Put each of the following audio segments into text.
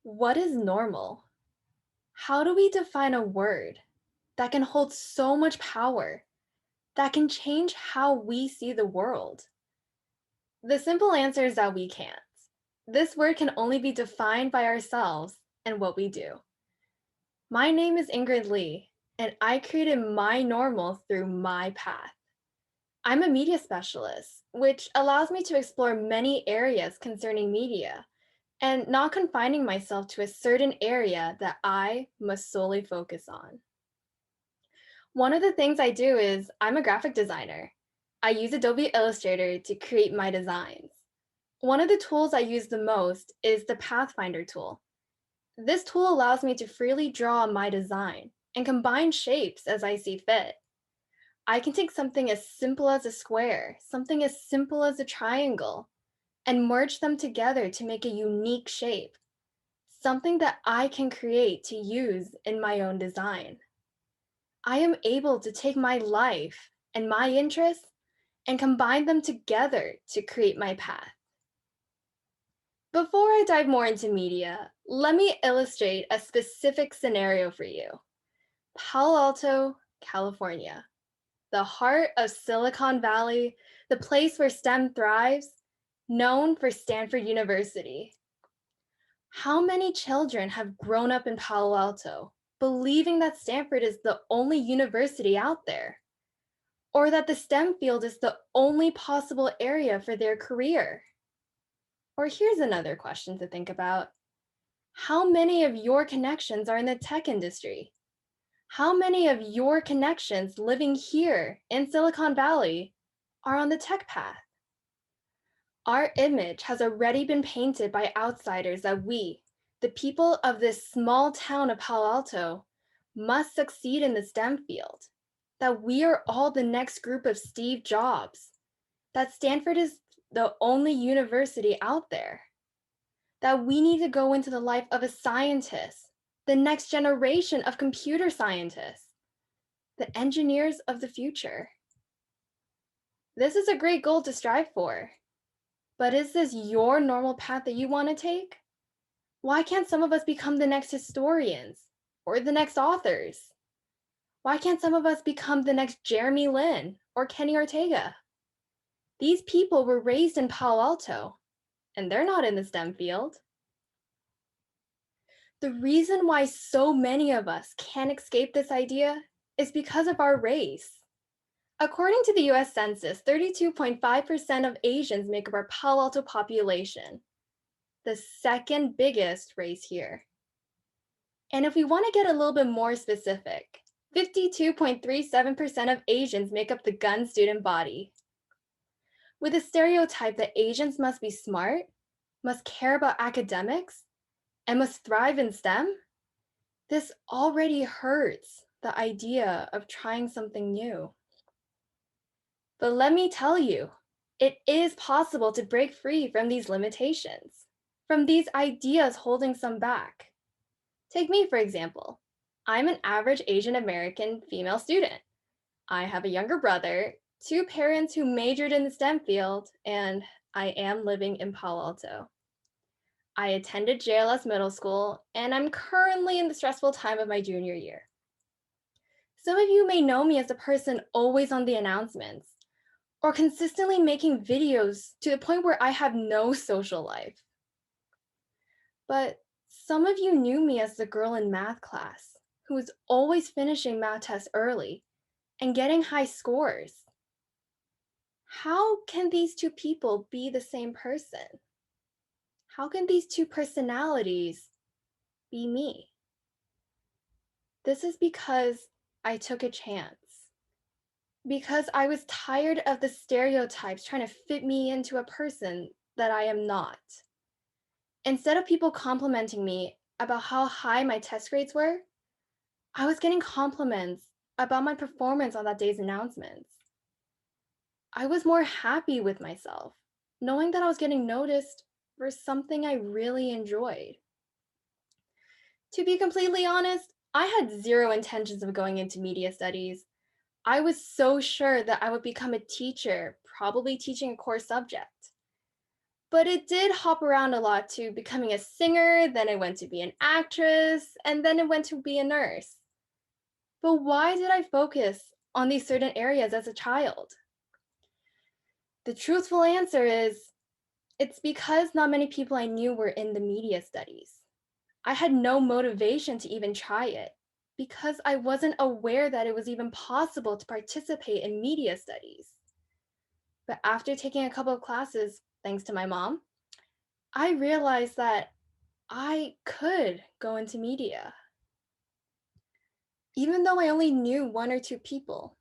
What is normal? How do we define a word that can hold so much power, that can change how we see the world? The simple answer is that we can't. This word can only be defined by ourselves and what we do. My name is Ingrid Lee, and I created my normal through my path. I'm a media specialist, which allows me to explore many areas concerning media and not confining myself to a certain area that I must solely focus on. One of the things I do is I'm a graphic designer. I use Adobe Illustrator to create my designs. One of the tools I use the most is the Pathfinder tool. This tool allows me to freely draw my design and combine shapes as I see fit. I can take something as simple as a square, something as simple as a triangle, and merge them together to make a unique shape, something that I can create to use in my own design. I am able to take my life and my interests and combine them together to create my path. Before I dive more into media, let me illustrate a specific scenario for you. Palo Alto, California, the heart of Silicon Valley, the place where STEM thrives, known for Stanford University. How many children have grown up in Palo Alto, believing that Stanford is the only university out there, or that the STEM field is the only possible area for their career? Or here's another question to think about. How many of your connections are in the tech industry? How many of your connections living here in Silicon Valley are on the tech path? Our image has already been painted by outsiders that we, the people of this small town of Palo Alto, must succeed in the STEM field, that we are all the next group of Steve Jobs, that Stanford is the only university out there, that we need to go into the life of a scientist, the next generation of computer scientists, the engineers of the future. This is a great goal to strive for, but is this your normal path that you want to take? Why can't some of us become the next historians or the next authors? Why can't some of us become the next Jeremy Lin or Kenny Ortega? These people were raised in Palo Alto, and they're not in the STEM field. The reason why so many of us can't escape this idea is because of our race. According to the US Census, 32.5% of Asians make up our Palo Alto population, the second biggest race here. And if we want to get a little bit more specific, 52.37% of Asians make up the gun student body. With a stereotype that Asians must be smart, must care about academics, and must thrive in STEM, this already hurts the idea of trying something new. But let me tell you, it is possible to break free from these limitations, from these ideas holding some back. Take me, for example. I'm an average Asian American female student. I have a younger brother, two parents who majored in the STEM field, and I am living in Palo Alto. I attended JLS Middle School, and I'm currently in the stressful time of my junior year. Some of you may know me as a person always on the announcements, or consistently making videos to the point where I have no social life. But some of you knew me as the girl in math class who was always finishing math tests early and getting high scores. How can these two people be the same person? How can these two personalities be me? This is because I took a chance. Because I was tired of the stereotypes trying to fit me into a person that I am not. Instead of people complimenting me about how high my test grades were, I was getting compliments about my performance on that day's announcements. I was more happy with myself, knowing that I was getting noticed for something I really enjoyed. To be completely honest, I had zero intentions of going into media studies. I was so sure that I would become a teacher, probably teaching a core subject. But it did hop around a lot to becoming a singer, then it went to be an actress, and then it went to be a nurse. But why did I focus on these certain areas as a child? The truthful answer is it's because not many people I knew were in the media studies. I had no motivation to even try it because I wasn't aware that it was even possible to participate in media studies. But after taking a couple of classes, thanks to my mom, I realized that I could go into media, even though I only knew one or two people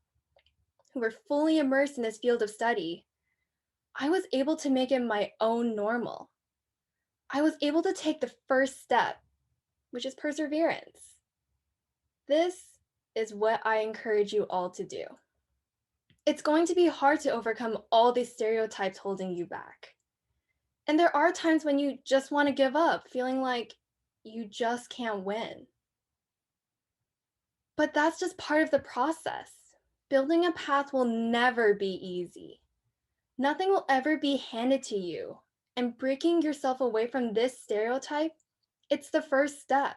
who were fully immersed in this field of study. I was able to make it my own normal. I was able to take the first step, which is perseverance. This is what I encourage you all to do. It's going to be hard to overcome all these stereotypes holding you back. And there are times when you just want to give up, feeling like you just can't win. But that's just part of the process. Building a path will never be easy. Nothing will ever be handed to you. And breaking yourself away from this stereotype, it's the first step.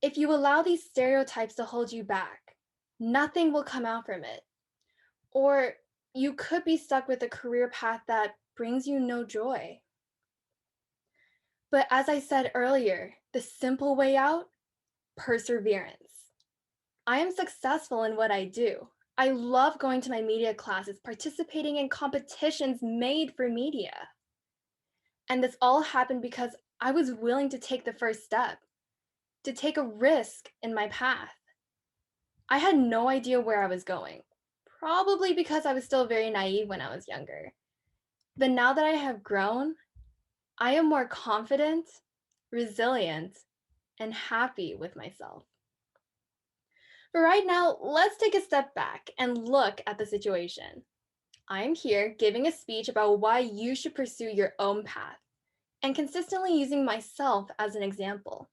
If you allow these stereotypes to hold you back, nothing will come out from it. Or you could be stuck with a career path that brings you no joy. But as I said earlier, the simple way out, perseverance. I am successful in what I do. I love going to my media classes, participating in competitions made for media. And this all happened because I was willing to take the first step, to take a risk in my path. I had no idea where I was going, probably because I was still very naive when I was younger. But now that I have grown, I am more confident, resilient, and happy with myself. But right now, let's take a step back and look at the situation. I'm here giving a speech about why you should pursue your own path and consistently using myself as an example.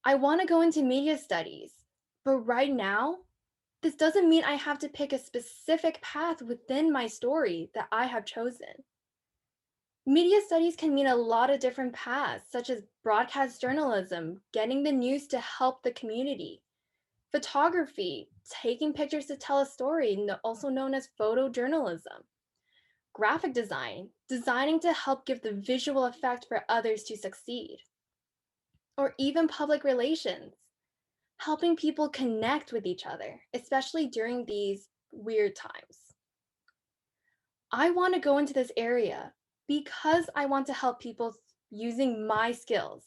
I want to go into media studies, but right now, this doesn't mean I have to pick a specific path within my story that I have chosen. Media studies can mean a lot of different paths, such as broadcast journalism, getting the news to help the community, photography, taking pictures to tell a story, also known as photojournalism, graphic design, designing to help give the visual effect for others to succeed, or even public relations, helping people connect with each other, especially during these weird times. I want to go into this area because I want to help people using my skills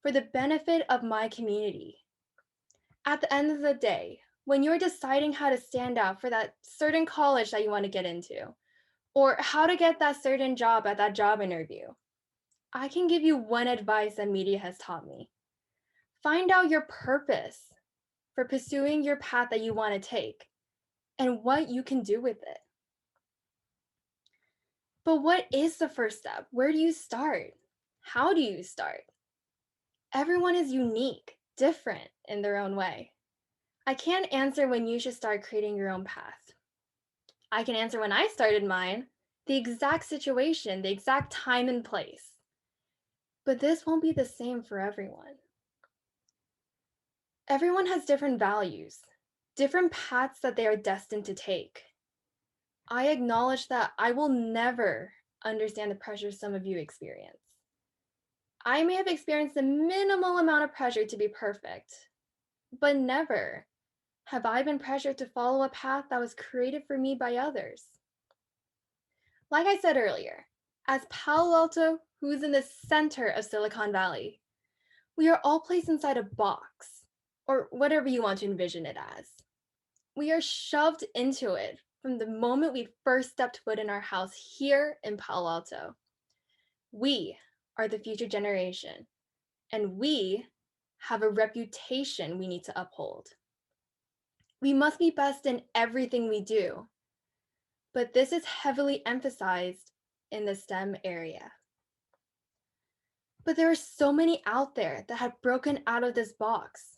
for the benefit of my community. At the end of the day, when you're deciding how to stand out for that certain college that you want to get into, or how to get that certain job at that job interview, I can give you one advice that media has taught me. Find out your purpose for pursuing your path that you want to take and what you can do with it. But what is the first step? Where do you start? How do you start? Everyone is unique, different in their own way. I can't answer when you should start creating your own path. I can answer when I started mine, the exact situation, the exact time and place. But this won't be the same for everyone. Everyone has different values, different paths that they are destined to take. I acknowledge that I will never understand the pressure some of you experience. I may have experienced a minimal amount of pressure to be perfect, but never have I been pressured to follow a path that was created for me by others. Like I said earlier, as Palo Alto, who's in the center of Silicon Valley, we are all placed inside a box, or whatever you want to envision it as. We are shoved into it from the moment we first stepped foot in our house here in Palo Alto. We are the future generation, and we have a reputation we need to uphold. We must be best in everything we do, but this is heavily emphasized in the STEM area. But there are so many out there that have broken out of this box.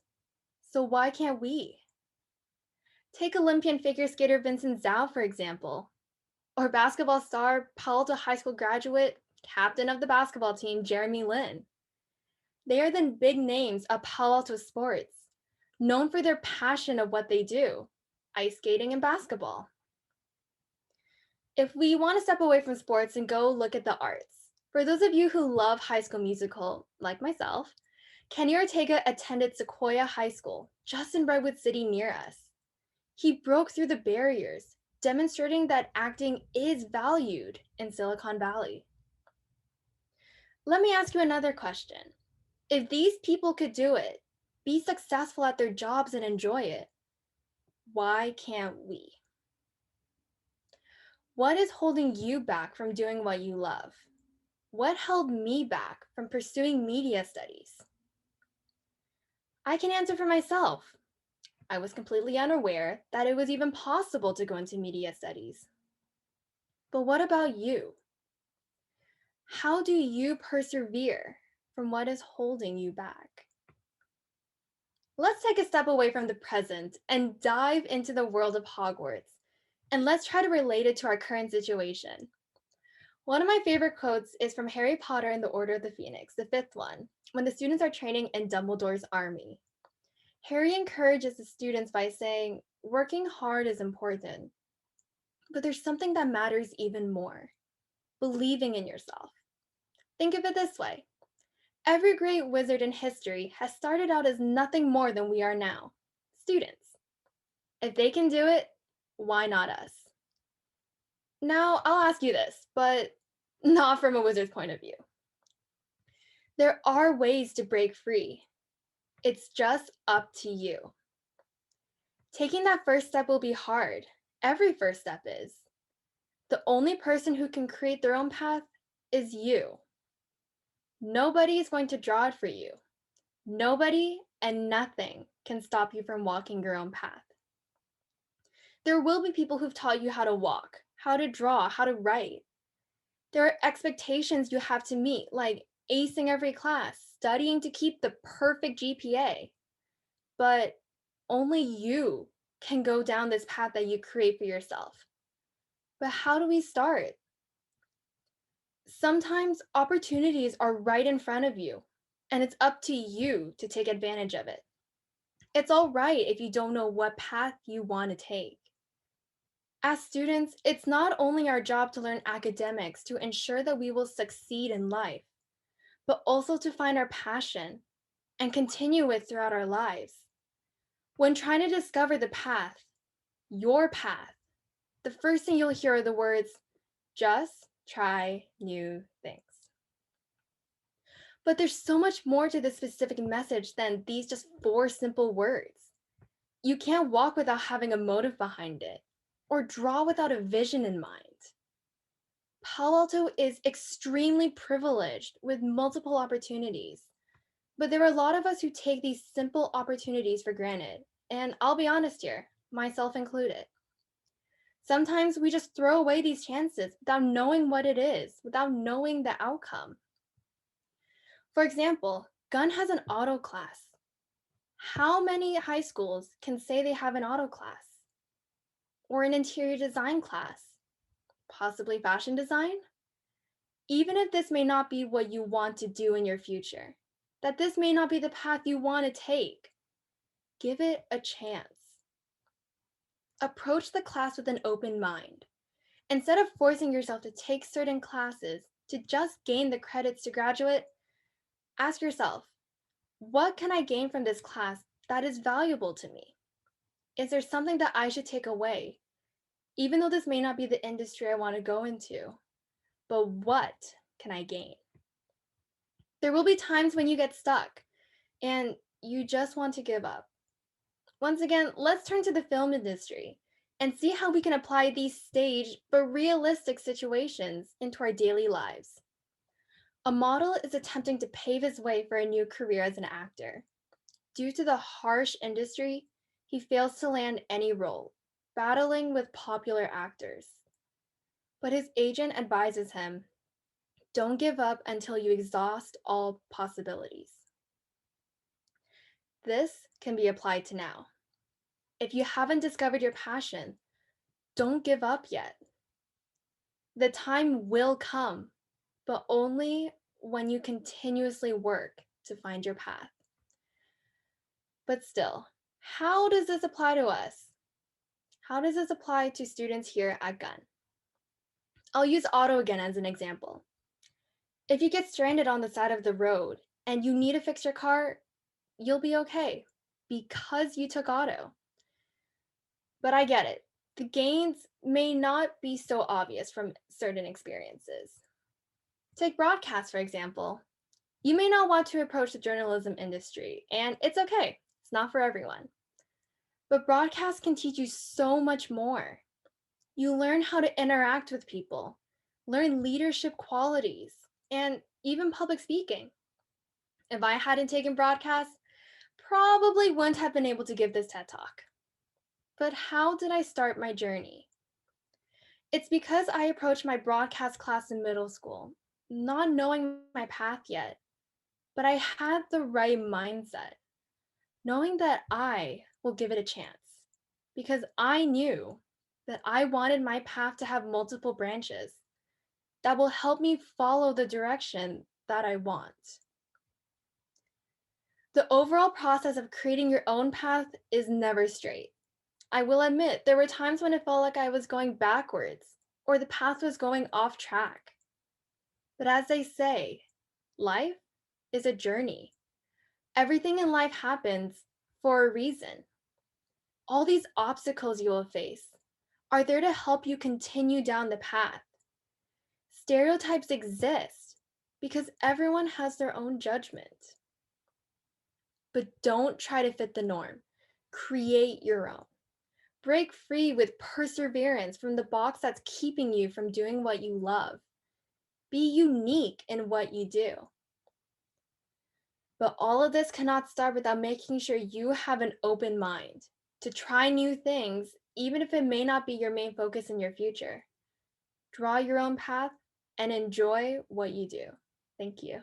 So why can't we? Take Olympian figure skater Vincent Zhao, for example. Or basketball star, Palo Alto High School graduate, captain of the basketball team, Jeremy Lin. They are the big names of Palo Alto sports, known for their passion of what they do, ice skating and basketball. If we want to step away from sports and go look at the arts, for those of you who love High School Musical, like myself, Kenny Ortega attended Sequoia High School, just in Redwood City near us. He broke through the barriers, demonstrating that acting is valued in Silicon Valley. Let me ask you another question. If these people could do it, be successful at their jobs and enjoy it, why can't we? What is holding you back from doing what you love? What held me back from pursuing media studies? I can answer for myself. I was completely unaware that it was even possible to go into media studies. But what about you? How do you persevere from what is holding you back? Let's take a step away from the present and dive into the world of Hogwarts, and let's try to relate it to our current situation. One of my favorite quotes is from Harry Potter and the Order of the Phoenix, the fifth one, when the students are training in Dumbledore's army. Harry encourages the students by saying, working hard is important, but there's something that matters even more, believing in yourself. Think of it this way. Every great wizard in history has started out as nothing more than we are now, students. If they can do it, why not us? Now, I'll ask you this, but not from a wizard's point of view. There are ways to break free. It's just up to you. Taking that first step will be hard. Every first step is. The only person who can create their own path is you. Nobody is going to draw it for you. Nobody and nothing can stop you from walking your own path. There will be people who've taught you how to walk, how to draw, how to write. There are expectations you have to meet, like acing every class, studying to keep the perfect GPA. But only you can go down this path that you create for yourself. But how do we start? Sometimes opportunities are right in front of you, and it's up to you to take advantage of it. It's all right if you don't know what path you want to take. As students, it's not only our job to learn academics to ensure that we will succeed in life, but also to find our passion and continue it throughout our lives. When trying to discover the path, your path, the first thing you'll hear are the words, just try new things. But there's so much more to this specific message than these just 4 simple words. You can't walk without having a motive behind it, or draw without a vision in mind. Palo Alto is extremely privileged with multiple opportunities, but there are a lot of us who take these simple opportunities for granted, and I'll be honest here, myself included. Sometimes we just throw away these chances without knowing what it is, without knowing the outcome. For example, Gun has an auto class. How many high schools can say they have an auto class? Or an interior design class? Possibly fashion design? Even if this may not be what you want to do in your future, that this may not be the path you want to take, give it a chance. Approach the class with an open mind. Instead of forcing yourself to take certain classes to just gain the credits to graduate, ask yourself, what can I gain from this class that is valuable to me? Is there something that I should take away? Even though this may not be the industry I want to go into, but what can I gain? There will be times when you get stuck and you just want to give up. Once again, let's turn to the film industry and see how we can apply these staged but realistic situations into our daily lives. A model is attempting to pave his way for a new career as an actor. Due to the harsh industry, he fails to land any role, battling with popular actors. But his agent advises him, don't give up until you exhaust all possibilities. This can be applied to now. If you haven't discovered your passion, don't give up yet. The time will come, but only when you continuously work to find your path. But still, how does this apply to us? How does this apply to students here at Gun? I'll use auto again as an example. If you get stranded on the side of the road and you need to fix your car, you'll be okay because you took auto. But I get it. The gains may not be so obvious from certain experiences. Take broadcast, for example. You may not want to approach the journalism industry, and it's okay. It's not for everyone. But broadcast can teach you so much more. You learn how to interact with people, learn leadership qualities, and even public speaking. If I hadn't taken broadcast, probably wouldn't have been able to give this TED Talk. But how did I start my journey? It's because I approached my broadcast class in middle school, not knowing my path yet, but I had the right mindset, knowing that I will give it a chance, because I knew that I wanted my path to have multiple branches that will help me follow the direction that I want. The overall process of creating your own path is never straight. I will admit, there were times when it felt like I was going backwards or the path was going off track. But as they say, life is a journey. Everything in life happens for a reason. All these obstacles you will face are there to help you continue down the path. Stereotypes exist because everyone has their own judgment. But don't try to fit the norm. Create your own. Break free with perseverance from the box that's keeping you from doing what you love. Be unique in what you do. But all of this cannot start without making sure you have an open mind to try new things, even if it may not be your main focus in your future. Draw your own path and enjoy what you do. Thank you.